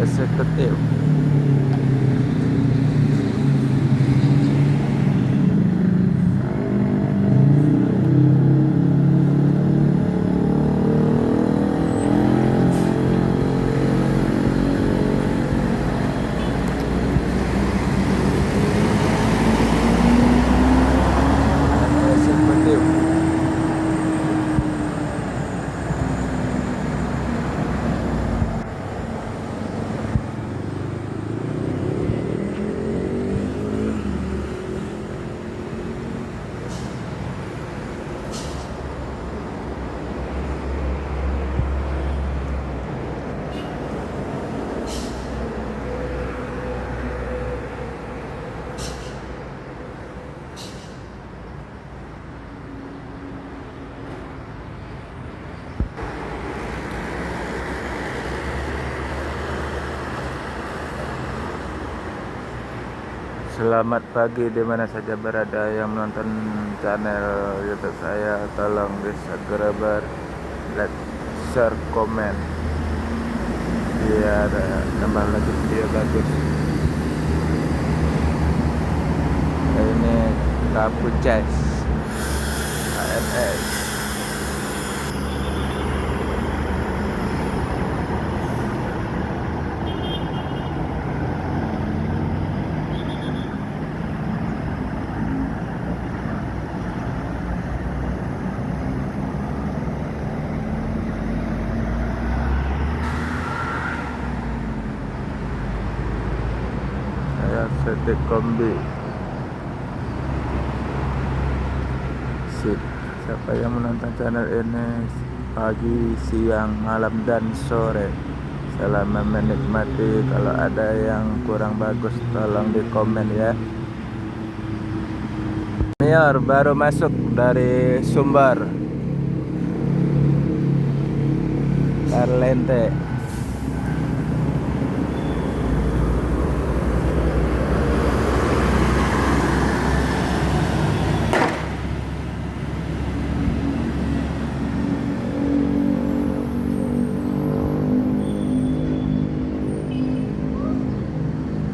eksekutif. Eksekutif. Selamat pagi di mana saja berada yang menonton channel YouTube saya. Tolong di subscribe, like, share, komen biar tambah lagi video bagus. Ini Kapuces AMS. Saya setik kombi. Sip. Siapa yang menonton channel ini pagi, siang, malam, dan sore, selamat menikmati. Kalau ada yang kurang bagus tolong di komen ya. Mior baru masuk dari Sumbar Karlente.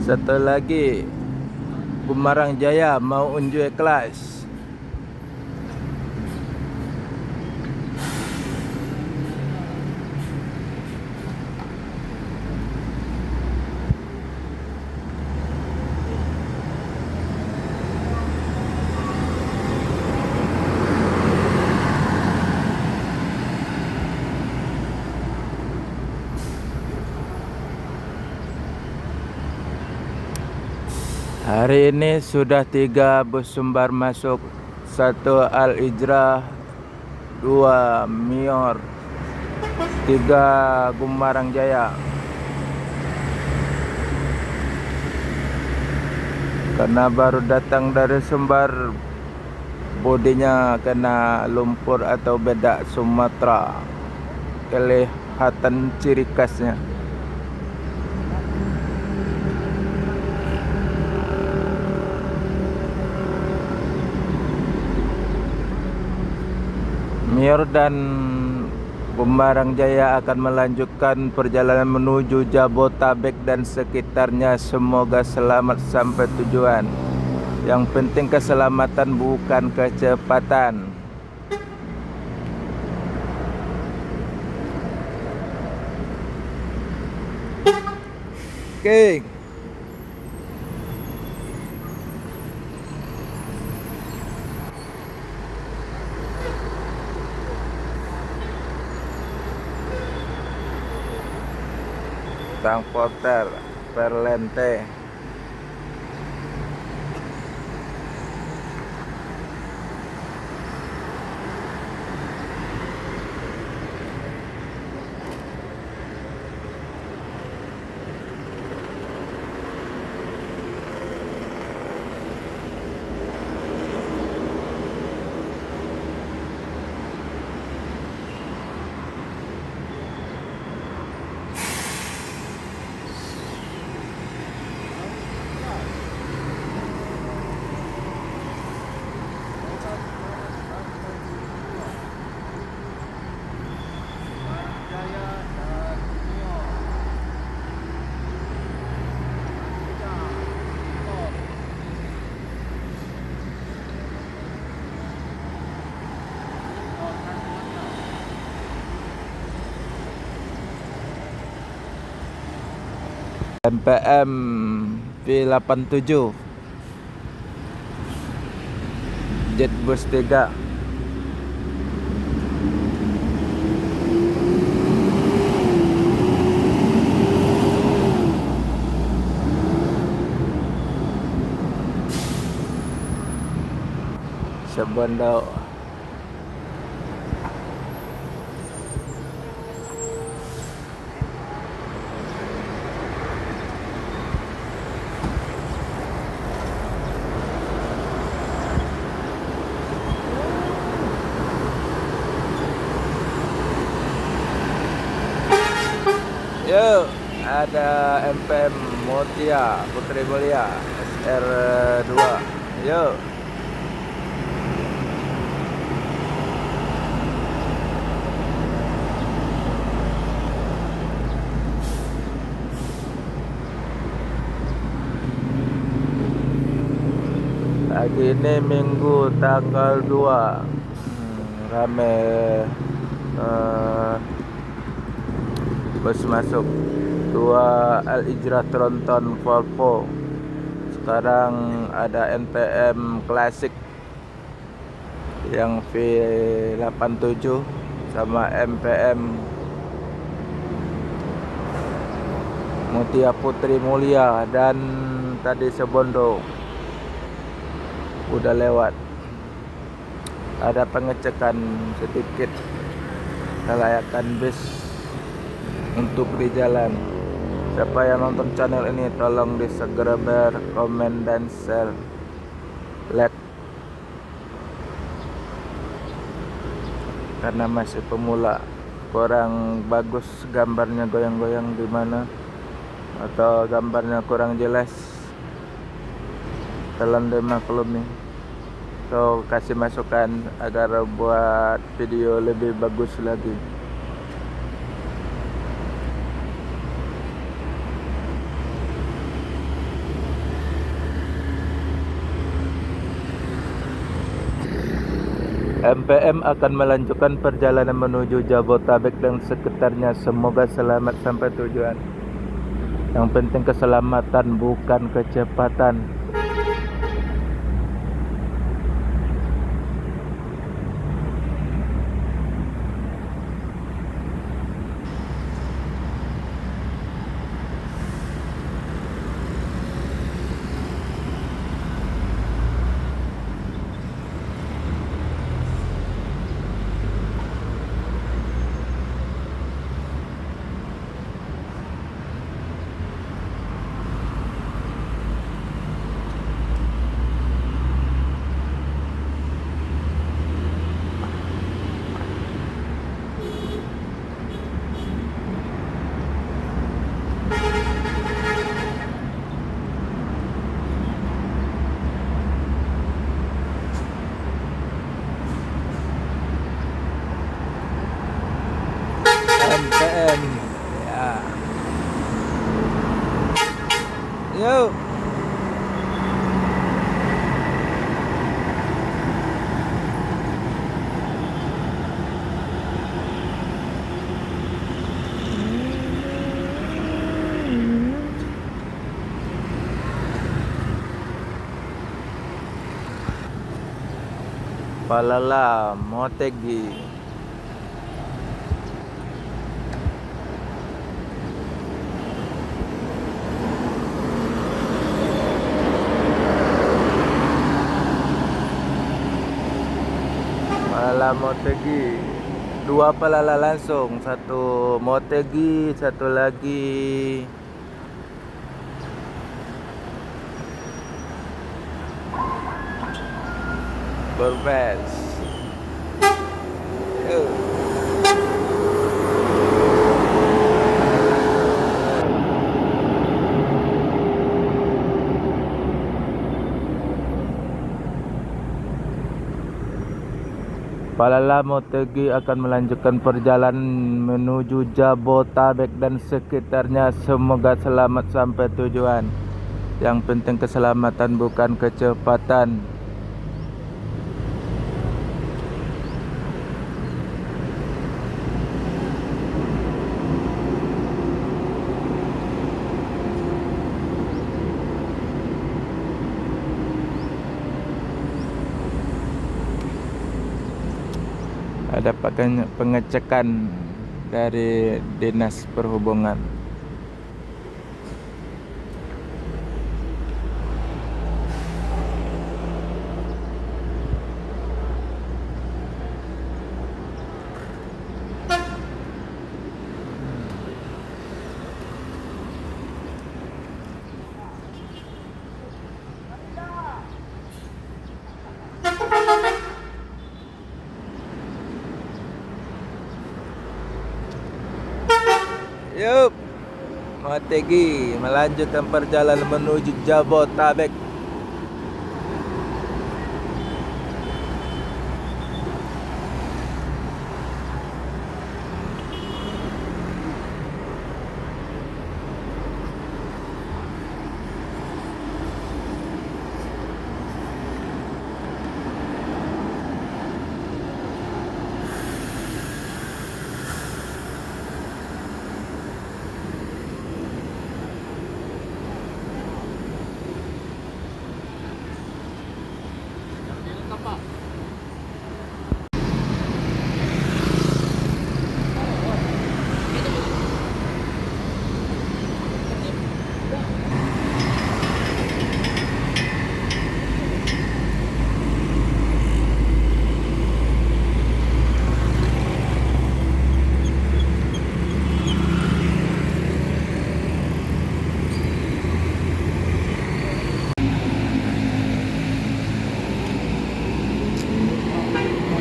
Satu lagi, Bumarang Jaya mau unjuk kelas. Hari ini sudah 3 bus Sumbar masuk, 1 Al-Ijrah, 2 Mior, 3 Bumarang Jaya. Karena baru datang dari Sumbar, bodinya kena lumpur atau bedak Sumatera. Kelihatan ciri khasnya. Mior dan Bumarang Jaya akan melanjutkan perjalanan menuju Jabotabek dan sekitarnya. Semoga selamat sampai tujuan. Yang penting keselamatan, bukan kecepatan. Oke. Transporter Perlente. MPM V87 Jetbus 3. Sebondo. Yuk, ada MPM Mutia Putri Mulia SR2. Yuk. Pagi ini Minggu tanggal 2. Rame bus masuk 2 Al-Ijrah Tronton Volvo. Sekarang ada NPM Classic yang V87 sama MPM Mutia Putri Mulia, dan tadi Sebondo udah lewat. Ada pengecekan sedikit kelayakan bis untuk di jalan. Siapa yang nonton channel ini tolong di-subscribe, komen, dan share, like, karena masih pemula, kurang bagus gambarnya, goyang-goyang di mana atau gambarnya kurang jelas, tolong dimaklumi. So, kasih masukan agar buat video lebih bagus lagi. MPM akan melanjutkan perjalanan menuju Jabotabek dan sekitarnya. Semoga selamat sampai tujuan. Yang penting keselamatan, bukan kecepatan. MPM ya. Yuk. Palala Motegi. Palala Motegi. 2 Palala langsung, 1 Motegi, 1 lagi Borbes. Palala Motegi akan melanjutkan perjalanan menuju Jabotabek dan sekitarnya. Semoga selamat sampai tujuan. Yang penting keselamatan, bukan kecepatan. dapat pengecekan dari Dinas Perhubungan. Yup, Motegi melanjutkan perjalanan menuju Jabotabek.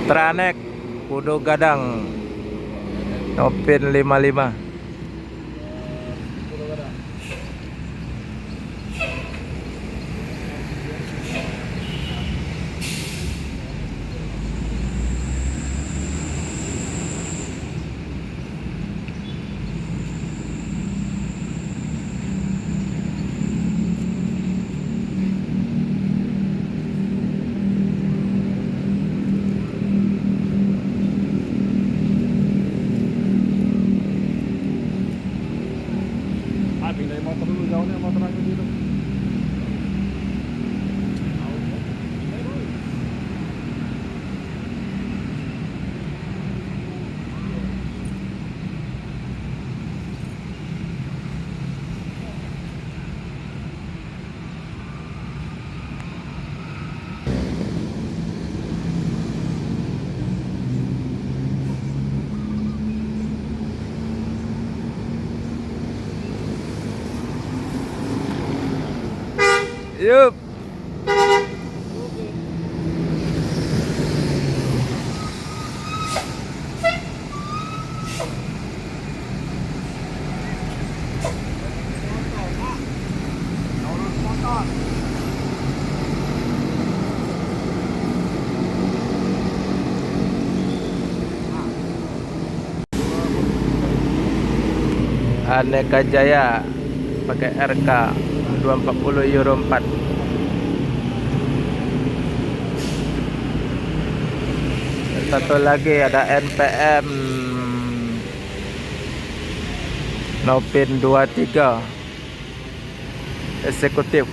Tranek Kudu Gadang Nopin 55. Pindahin motor dulu, jauhnya motor aja gitu. Yup. Aneka Jaya pakai RK 240 Euro 4. Satu lagi ada NPM Nopin 23 eksekutif.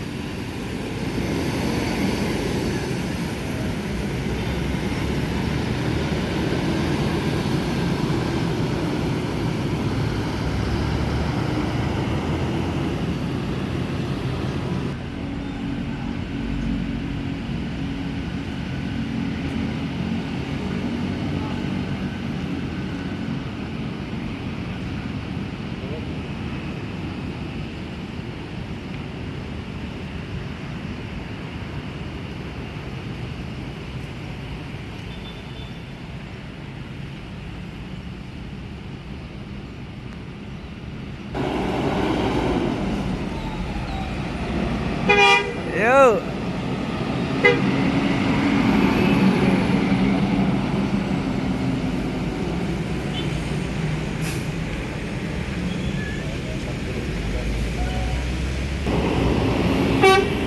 Yuk.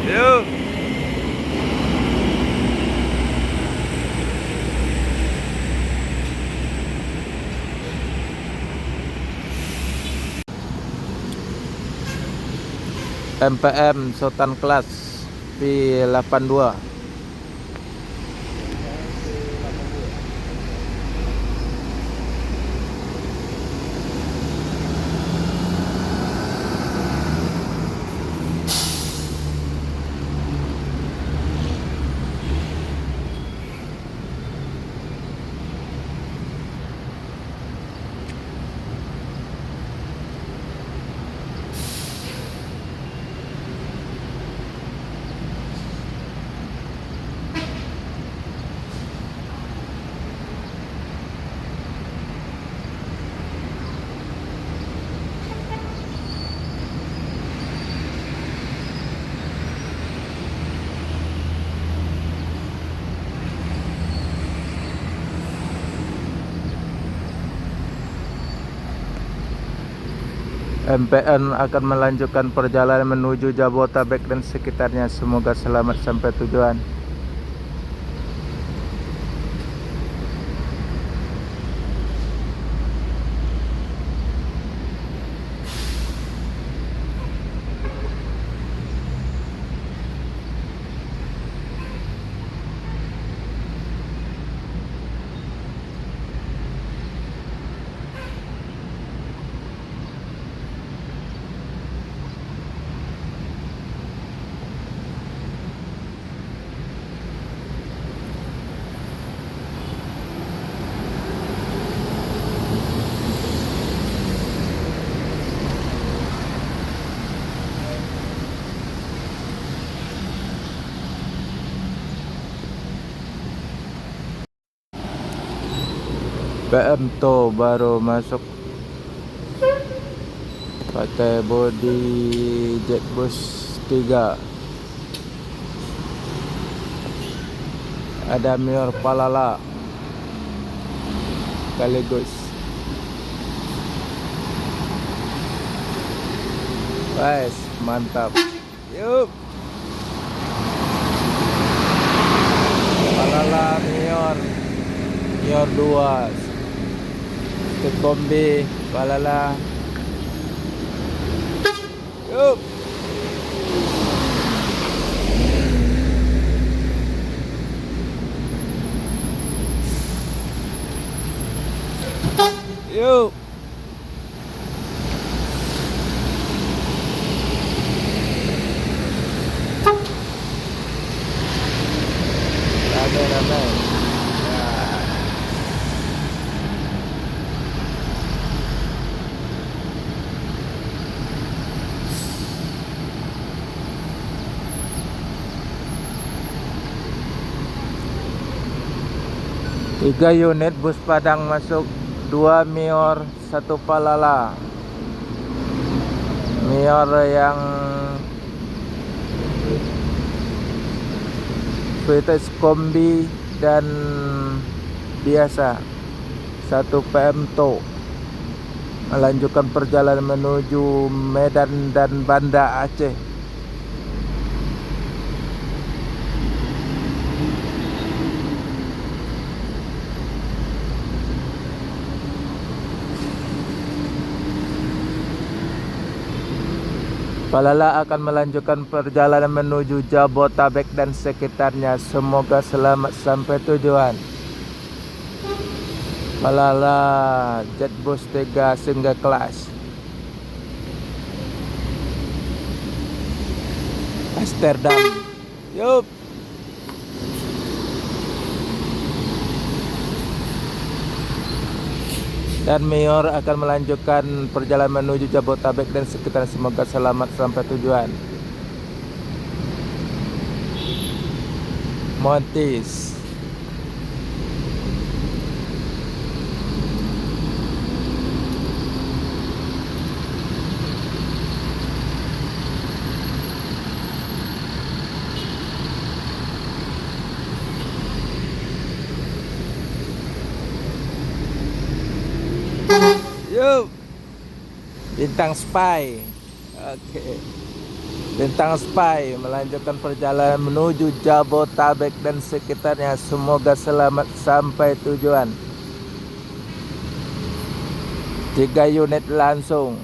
Yuk. MPM Sultan Kelas P82. MPN akan melanjutkan perjalanan menuju Jabotabek dan sekitarnya. Semoga selamat sampai tujuan. PM to baru masuk pakai body Jetbus 3. Ada Mior Palala sekaligus. Guys, mantap. Yuk. Palala Mior 2 ke kombi Palala. Yuk. Yuk. Ramai. Tiga unit bus Padang masuk, 2 Mior, 1 Palala. Mior yang Vites kombi dan biasa, 1 PM To melanjutkan perjalanan menuju Medan dan Banda Aceh. Palala akan melanjutkan perjalanan menuju Jabotabek dan sekitarnya. Semoga selamat sampai tujuan. Palala Jetbus 3 single class. Amsterdam. Yup. Dan Mior akan melanjutkan perjalanan menuju Jabotabek dan sekitar. Semoga selamat sampai tujuan. Montis. Yuk. Bintang Spy. Oke. Bintang Spy melanjutkan perjalanan menuju Jabotabek dan sekitarnya. Semoga selamat sampai tujuan. 3 unit langsung.